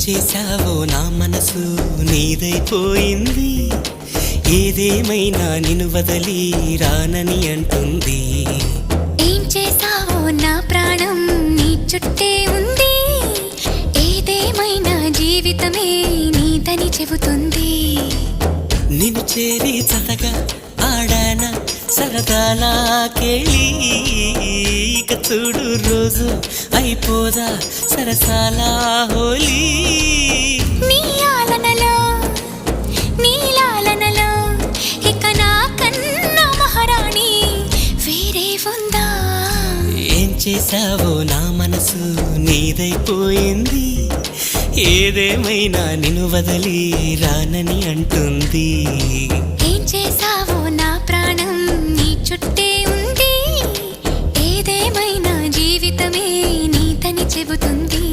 చేశావో నా మనసు నీదైపోయింది, ఏదేమైనా నిన్ను వదలి రానని అంటుంది. ఏం చేశావో నా ప్రాణం నీ చుట్టే ఉంది, ఏదేమైనా జీవితమే నీదని చెబుతుంది. నిన్ను చేరి చతగా ఆడాన సరదాలా కేళి, ఇక చూడు రోజు అయిపోదా సరసాల హోలీ. నీ ఆలనలో నీ లాలనలో ఇక నా కన్నా మహారాణి వేరే ఉందా? ఏం చేశావో నా మనసు నీదైపోయింది, ఏదేమైనా నిన్ను వదలి రానని అంటుంది. ఏం చేశావో నా ప్రాణం నీ చుట్టే ఉంది, ఏదేమైనా జీవితమే నీదని చెబుతుంది.